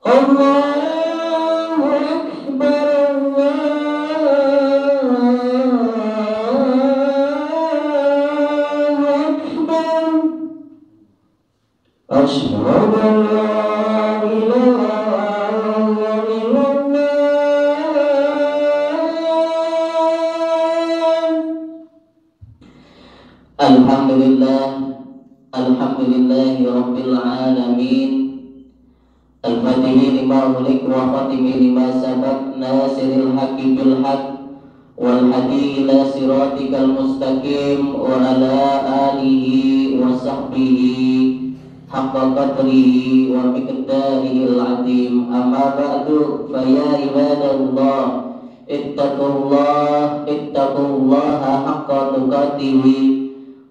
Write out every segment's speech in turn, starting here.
Allahu Akbar, Allahu Akbar. Asyhadu an la ilaha illallah. Alhamdulillah, alhamdulillahi rabbil alamin. Al-Fatihi lima ulik wa khatimi lima sabak, nasiril haqqi bil haqq wal hadi ila siratikal mustaqim wa ala alihi wa sahbihi haqqa qadrihi wa miqdarihi al-azim. Amma ba'du, fa ya ibadallah, ittaqullaha haqqa tuqatih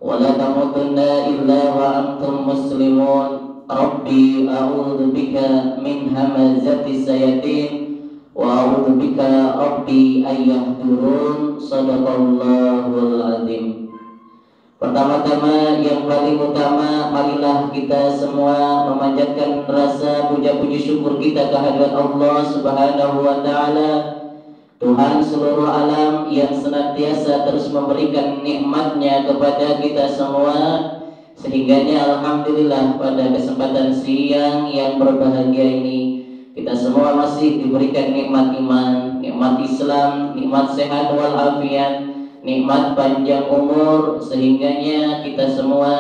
wa la tamutunna illa wa antum muslimun. Rabbi a'udzu bika min hamazati sayatin wa a'udzu bika rabbi ayyahdurun. Shadaqallahul azim. Pertama-tama yang paling utama, marilah kita semua memanjatkan rasa puja-puji syukur kita kehadirat Allah Subhanahu wa taala, Tuhan seluruh alam yang senantiasa terus memberikan nikmat-Nya kepada kita semua, sehingganya alhamdulillah pada kesempatan siang yang berbahagia ini kita semua masih diberikan nikmat iman, nikmat Islam, nikmat sehat walafiat, nikmat panjang umur, sehingganya kita semua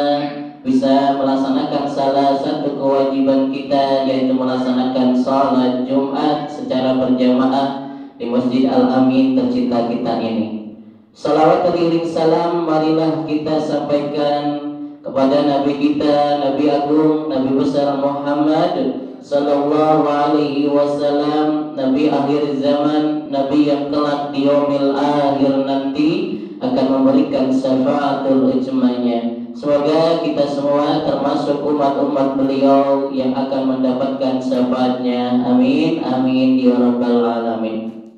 bisa melaksanakan salah satu kewajiban kita, yaitu melaksanakan sholat Jumat secara berjamaah di Masjid Al-Amin tercinta kita ini. Salawat teriring salam marilah kita sampaikan kepada Nabi kita, Nabi Agung, Nabi besar Muhammad sallallahu alaihi wasallam, Nabi akhir zaman, Nabi yang kelak di yaumil akhir nanti akan memberikan syafaatul ujmanya. Semoga kita semua termasuk umat-umat beliau yang akan mendapatkan syafaatnya. Amin, amin ya rabbal alamin.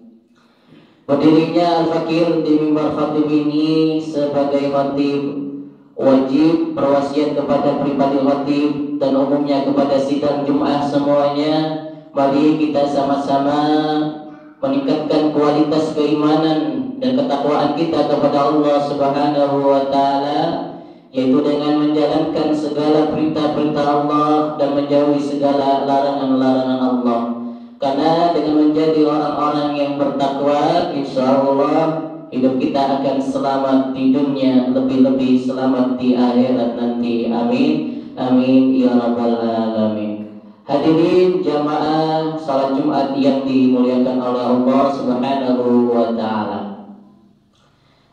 Berdirinya Al-Fakir di mimbar khatib ini sebagai khatib wajib berwasiat kepada pribadi khatib dan umumnya kepada sidang Jumat semuanya. Mari kita sama-sama meningkatkan kualitas keimanan dan ketakwaan kita kepada Allah Subhanahu wa taala, yaitu dengan menjalankan segala perintah-perintah Allah dan menjauhi segala larangan-larangan Allah. Karena dengan menjadi orang-orang yang bertakwa, insyaallah hidup kita akan selamat di dunia, lebih-lebih selamat di akhirat nanti. Amin, amin ya rabbal alamin. Hadirin jamaah salat Jumat yang dimuliakan oleh Allah Subhanahu wa taala.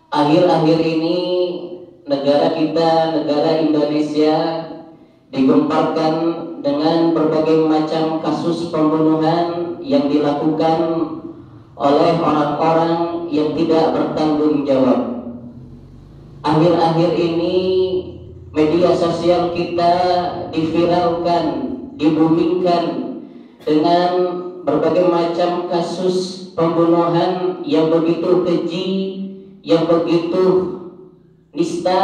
Akhir-akhir ini negara kita, negara Indonesia, digemparkan dengan berbagai macam kasus pembunuhan yang dilakukan oleh orang-orang yang tidak bertanggung jawab. Akhir-akhir ini media sosial kita diviralkan, dibumingkan dengan berbagai macam kasus pembunuhan yang begitu keji, yang begitu nista,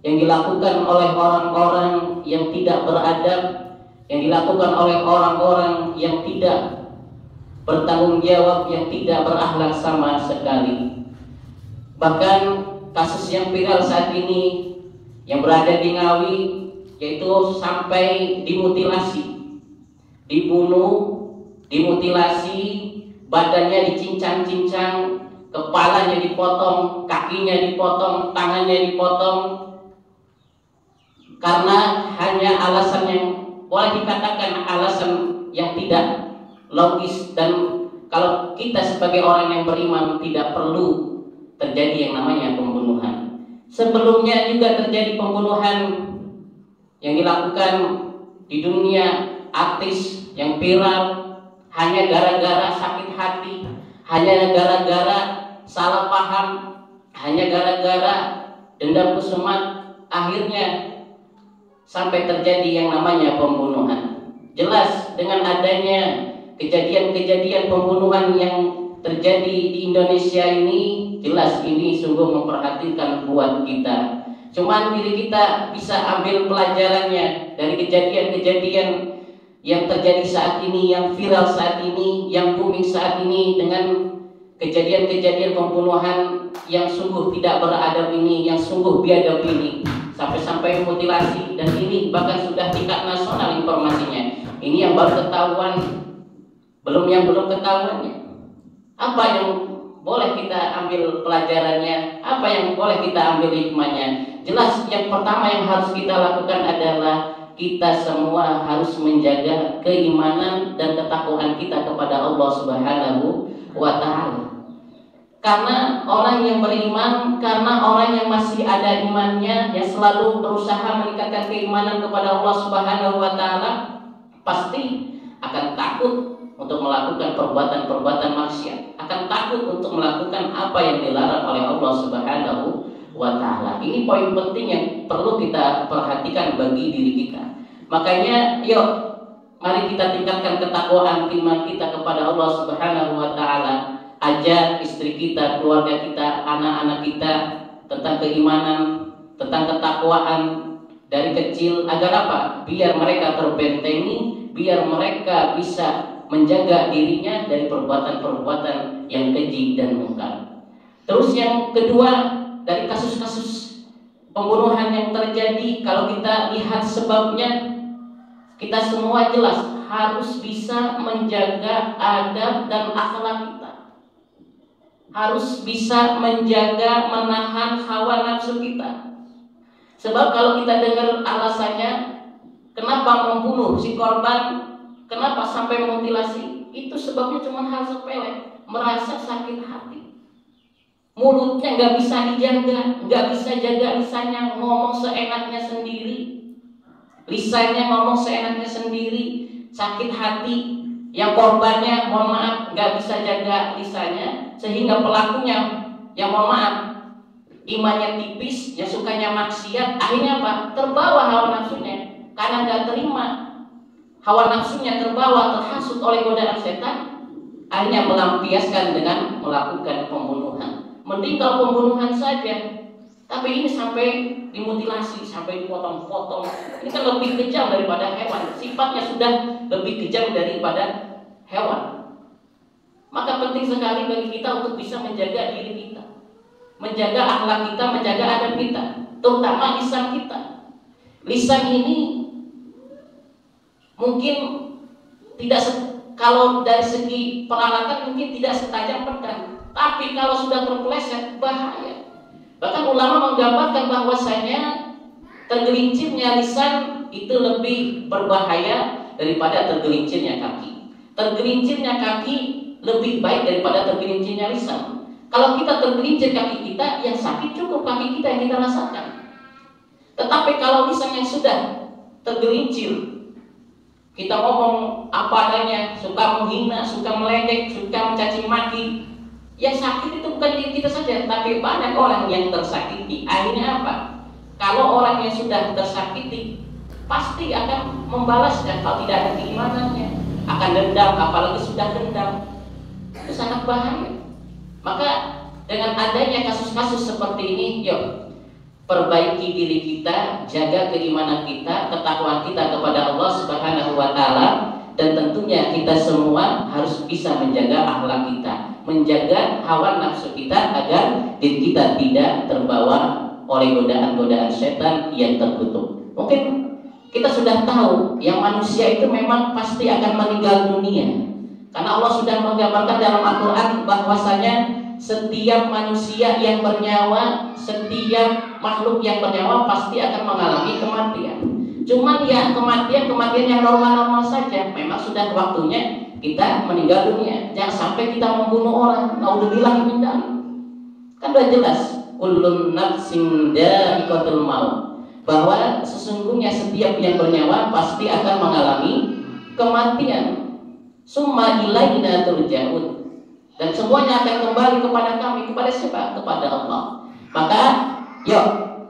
yang dilakukan oleh orang-orang yang tidak beradab, yang dilakukan oleh orang-orang yang tidak bertanggung jawab, yang tidak berakhlak sama sekali. Bahkan kasus yang viral saat ini yang berada di Ngawi, yaitu sampai dimutilasi, dibunuh, dimutilasi, badannya dicincang-cincang, kepalanya dipotong, kakinya dipotong, tangannya dipotong, karena hanya alasan yang boleh dikatakan alasan yang tidak logis. Dan kalau kita sebagai orang yang beriman tidak perlu terjadi yang namanya pembunuhan. Sebelumnya juga terjadi pembunuhan yang dilakukan di dunia artis yang viral hanya gara-gara sakit hati, hanya gara-gara salah paham, hanya gara-gara dendam kusumat, akhirnya sampai terjadi yang namanya pembunuhan. Jelas dengan adanya kejadian-kejadian pembunuhan yang terjadi di Indonesia ini, jelas ini sungguh memperhatikan buat kita. Cuman diri kita bisa ambil pelajarannya dari kejadian-kejadian yang terjadi saat ini, yang viral saat ini, yang booming saat ini, dengan kejadian-kejadian pembunuhan yang sungguh tidak beradab ini, yang sungguh biadab ini, sampai-sampai mutilasi, dan ini bahkan sudah tingkat nasional informasinya. Ini yang baru ketahuan, yang belum ketahuannya. Apa yang boleh kita ambil pelajarannya? Apa yang boleh kita ambil hikmahnya? Jelas yang pertama yang harus kita lakukan adalah kita semua harus menjaga keimanan dan ketakwaan kita kepada Allah Subhanahu wa Ta'ala. Karena orang yang beriman, karena orang yang masih ada imannya, yang selalu berusaha meningkatkan keimanan kepada Allah Subhanahu wa Ta'ala, pasti akan takut untuk melakukan perbuatan-perbuatan maksiat, akan takut untuk melakukan apa yang dilarang oleh Allah Subhanahu wa Ta'ala. Ini poin penting yang perlu kita perhatikan bagi diri kita. Makanya yuk, mari kita tingkatkan ketakwaan iman kita kepada Allah Subhanahu wa Ta'ala. Ajak istri kita, keluarga kita, anak-anak kita tentang keimanan, tentang ketakwaan dari kecil, agar apa? Biar mereka terbentengi, biar mereka bisa menjaga dirinya dari perbuatan-perbuatan yang keji dan mungkar. Terus yang kedua, dari kasus-kasus pembunuhan yang terjadi, kalau kita lihat sebabnya, kita semua jelas harus bisa menjaga adab dan akhlak kita. Harus bisa menjaga, menahan hawa nafsu kita. Sebab kalau kita dengar alasannya, kenapa membunuh si korban, kenapa sampai mutilasi, itu sebabnya cuma hal sepele, merasa sakit hati. Mulutnya nggak bisa dijaga, nggak bisa jaga lisannya, ngomong seenaknya sendiri. Lisannya ngomong seenaknya sendiri, sakit hati. Yang korbannya, mohon maaf, nggak bisa jaga lisannya, sehingga pelakunya, yang mohon maaf, imannya tipis, yang sukanya maksiat, akhirnya apa? Terbawa hawa nafsunya, karena nggak terima. Hawa nafsunya terbawa, terhasut oleh godaan setan, akhirnya melampiaskan dengan melakukan pembunuhan. Mending kalau pembunuhan saja, tapi ini sampai dimutilasi, sampai dipotong-potong. Ini kan lebih kejam daripada hewan. Sifatnya sudah lebih kejam daripada hewan. Maka penting sekali bagi kita untuk bisa menjaga diri kita, menjaga akhlak kita, menjaga adab kita, terutama lisan kita. Lisan ini mungkin tidak kalau dari segi peralatan mungkin tidak setajam pedang, tapi kalau sudah terpeleset bahaya. Bahkan ulama menggambarkan bahwasanya tergelincirnya lisan itu lebih berbahaya daripada tergelincirnya kaki. Tergelincirnya kaki lebih baik daripada tergelincirnya lisan. Kalau kita tergelincir kaki kita, yang sakit cukup kaki kita yang kita rasakan. Tetapi kalau lisan yang sudah tergelincir, kita ngomong apa adanya, suka menghina, suka meledek, suka mencaci maki, yang sakit itu bukan diri kita saja, tapi banyak orang yang tersakiti. Akhirnya apa? Kalau orang yang sudah tersakiti pasti akan membalaskan. Kalau tidak ada keimanannya, akan dendam, apalagi sudah dendam. Itu sangat bahaya. Maka dengan adanya kasus-kasus seperti ini, yuk perbaiki diri kita, jaga keimanan kita, ketakwaan kita kepada Allah Subhanahu wa Ta'ala, dan tentunya kita semua harus bisa menjaga akhlak kita, menjaga hawa nafsu kita agar diri kita tidak terbawa oleh godaan-godaan setan yang terkutuk. Mungkin kita sudah tahu yang manusia itu memang pasti akan meninggal dunia, karena Allah sudah menggambarkan dalam Al-Quran bahwasanya setiap manusia yang bernyawa, setiap makhluk yang bernyawa pasti akan mengalami kematian. Cuman ya kematian yang normal-normal saja. Memang sudah waktunya kita meninggal dunia. Jangan sampai kita membunuh orang. Naudzubillah min dzalik. Kan sudah jelas, kullun nafsin dha'iqatul maut, bahwa sesungguhnya setiap yang bernyawa pasti akan mengalami kematian. Summa ilaina turja'un. Dan semuanya akan kembali kepada kami. Kepada siapa? Kepada Allah. Maka yuk,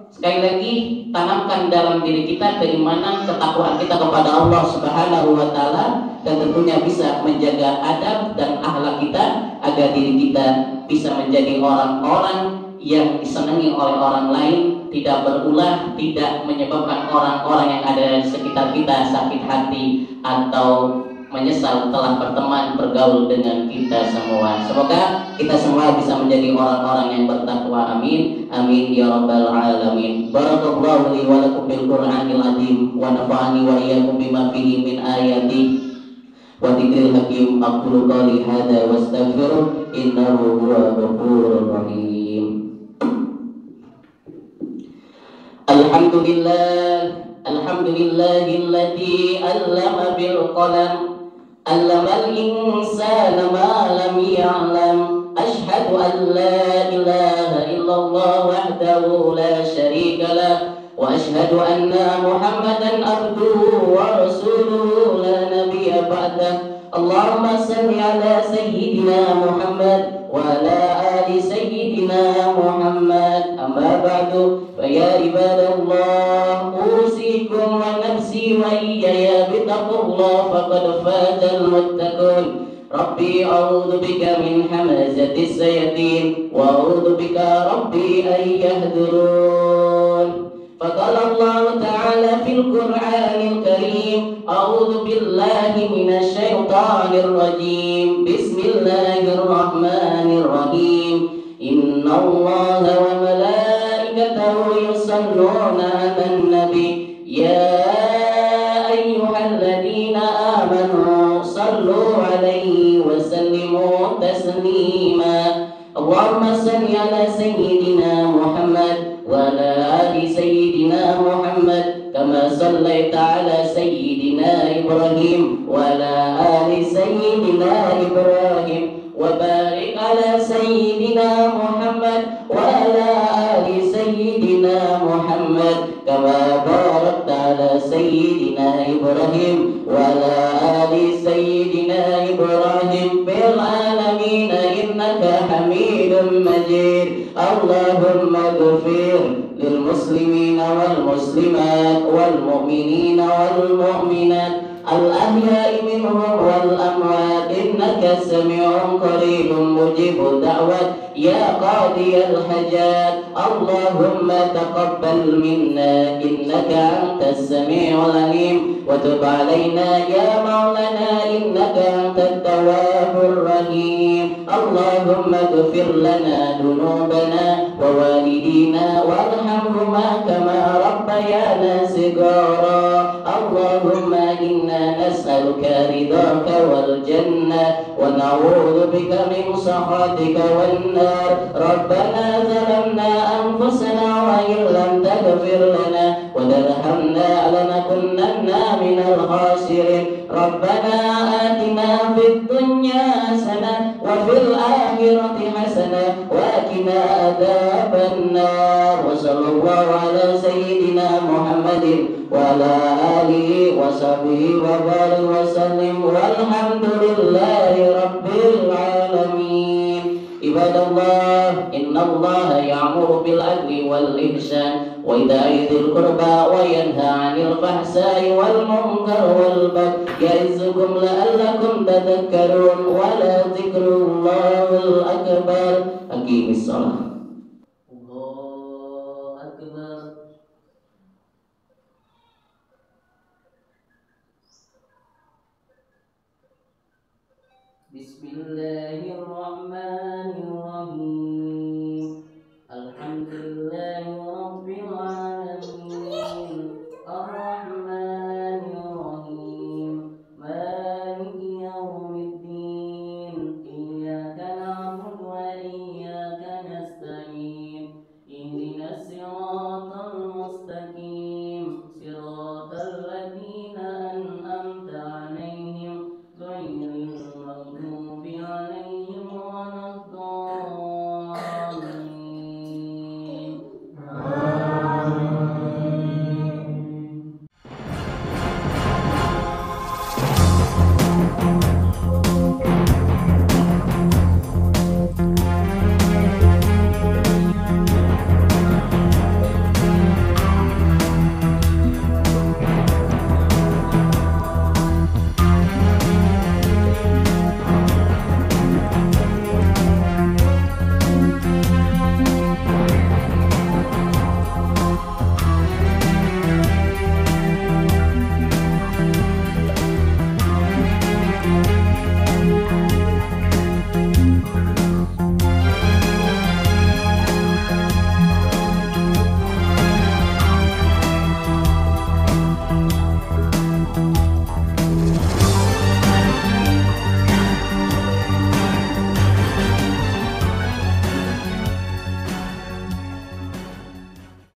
sekali lagi tanamkan dalam diri kita keimanan, ketakwaan kita kepada Allah Subhanahu wa Ta'ala, dan tentunya bisa menjaga adab dan akhlak kita agar diri kita bisa menjadi orang-orang yang disenangi oleh orang lain, tidak berulah, tidak menyebabkan orang-orang yang ada di sekitar kita sakit hati atau menyesal telah berteman bergaul dengan kita semua. Semoga kita semua bisa menjadi orang-orang yang bertakwa. Amin. Amin ya rabbal alamin. Barakallahu li wa lakum bil Qur'anil azim wa nafa'ani wa iyyakum bima fihi min ayati wa dzikril hakim. Aqulu qali hadza wastaghfiruh innahu huwal ghafurur rahim. Alhamdulillahilladzi 'allama bil qalam, 'allamal insana ma lam ya'lam. Asyhadu an la ilaha illallah wahdahu la syarika lah wa asyhadu anna Muhammadan abduhu wa rasuluhu la nabiyya ba'dah. Allahumma salli ala sayyidina Muhammad wa ala ali sayyidina Muhammad. Amma ba'du, fa ya ibadallah, usikum wa nafsi wa iyaya bitaqullah faqad fazal muttaqun. Rabbi a'udzu bika min hamazatis sayatin wa a'udzu bika rabbi an yahdurun. فقال الله تعالى في القرآن الكريم: أعوذ بالله من الشيطان الرجيم. بسم الله الرحمن الرحيم. إن الله وملائكته يصلون على النبي يا أيها الذين آمنوا صلوا عليه وسلموا تسليما. اللهم صل على سيدنا محمد وعلى آل سيدنا محمد كما صليت على سيدنا إبراهيم وعلى آل سيدنا إبراهيم وبارك على سيدنا محمد وعلى آل سيدنا محمد كما باركت على سيدنا إبراهيم وعلى آل سيدنا إبراهيم في العالمين إنك حميد مجيد. اللهم اغفر للمسلمين والمسلمات والمؤمنين والمؤمنات الأحياء منهم والأموات إنك سميع قريب مجيب الدعوات يا قاضي الحاجات. اللهم تقبل منا إنك أنت السميع العليم وتب علينا يا مولانا إنك أنت التواب الرحيم. اللهم اغفر لنا ذنوبنا ووالدينا وارحمهما كما ربيانا صغارا. اللهم إنا نسألك رضاك والجنة ونعوذ بك من سخطك والنار. ربنا ظلمنا أنفسنا وإن لم تغفر لنا وترحمنا لنكونن من الخاسرين. ربنا آتنا في الدنيا حسنة وفي الآخرة حسنة وقنا عذاب النار. وصلى الله على سيدنا محمد وعلى آله وصحبه وبارك وسلم والحمد لله رب العالمين. عباد الله، إن الله يأمر بالعدل والإحسان وإيتاء ذي القربى وينهى عن الفحشاء والمنكر والبغي يعظكم لعلكم تذكرون. ولذكر الله الأكبر. أقيم الصلاة. الله أكبر. بسم الله